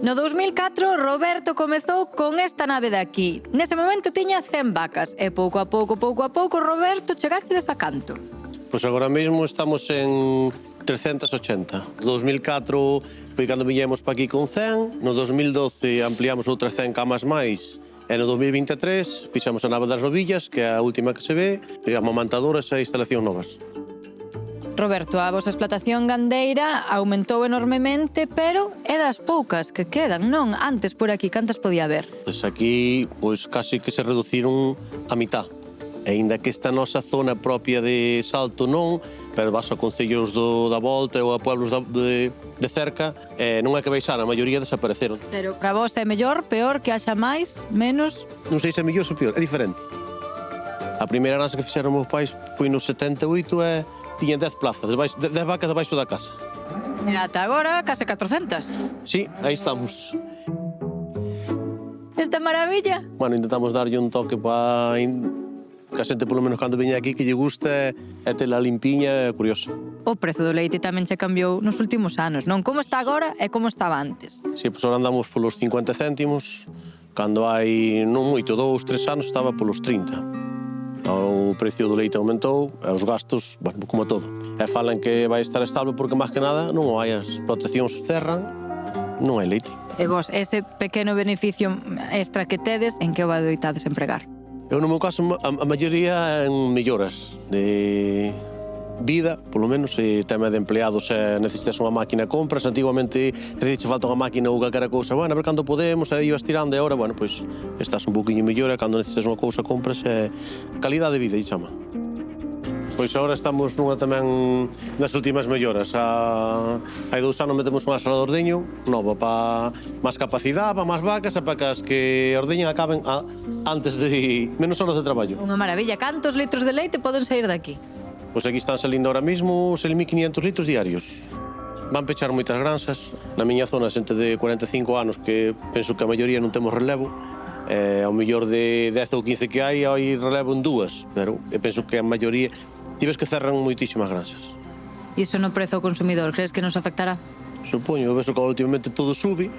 No 2004, Roberto comezou con esta nave de aquí. Nese momento tiña 100 vacas e pouco a pouco, Roberto, chegaste a canto? Pois agora mesmo estamos en 380. No 2004 foi cando viñemos para aquí con 100, no 2012 ampliamos outras 100 camas máis, e no 2023 fixemos a nave das Robillas, que é a última que se ve, e amamantadoras e instalacións novas. Roberto, a vosa explotación gandeira aumentou enormemente, pero é das poucas que quedan, non? Antes por aquí, cantas podía haber? Pois aquí, pois casi que se reduciron a mitad. E aínda que esta nosa zona propia de Salto non, pero vas a concellos da volta ou a pueblos de cerca, non é que baixaran, a maioría desapareceron. Pero para vos é mellor, peor, que haxa máis, menos? Non sei se é mellor ou peor, é diferente. A primeira ranxa que fixeron meus pais foi no 78 e tiñan 10 plazas, 10 vacas debaixo da casa. E ata agora, case 400. Sí, aí estamos. Esta maravilla? Bueno, intentamos darlle un toque para que a xente, polo menos, cando veña aquí, que lle guste e tela limpiña e curiosa. O prezo do leite tamén se cambiou nos últimos anos, non? Como está agora e como estaba antes? Si, pois agora andamos polos 50 céntimos, cando hai non moito, 2, 3 anos, estaba polos 30. O precio do leite aumentou e os gastos, bueno, como todo. E falan que vai estar estable porque, máis que nada, non hai, as explotacións cerran, non hai leite. E vos, ese pequeno beneficio extra que tedes, en que o adoitades empregar? Eu, no meu caso, a maioría en melloras de vida, polo menos, se tema de empleados, se necesitas unha máquina, compras. Antiguamente, se te falta unha máquina ou calquera cousa, bueno, a ver cando podemos, aí ibas tirando, e agora, bueno, pois, estás un poquinho mellor, e cando necesitas unha cousa, compras, calidade de vida, e chama. Pois agora estamos nunha tamén das últimas melloras. Hai 2 anos metemos unha sala de ordeño nova para máis capacidade, para máis vacas e para que as que ordeñen acaben antes de menos horas de traballo. Unha maravilla. Cantos litros de leite poden sair daqui? Pois aquí están salindo ahora mismo 6.500 litros diarios. Van pechar moitas granxas. Na miña zona, xente de 45 anos, que penso que a maioría non temos relevo, ao mellor de 10 ou 15 que hai relevo en 2, pero eu penso que a maioría ves que cerran moitísimas granxas. E iso no prezo ao consumidor, crees que nos afectará? Supoño, eu penso que últimamente todo sube,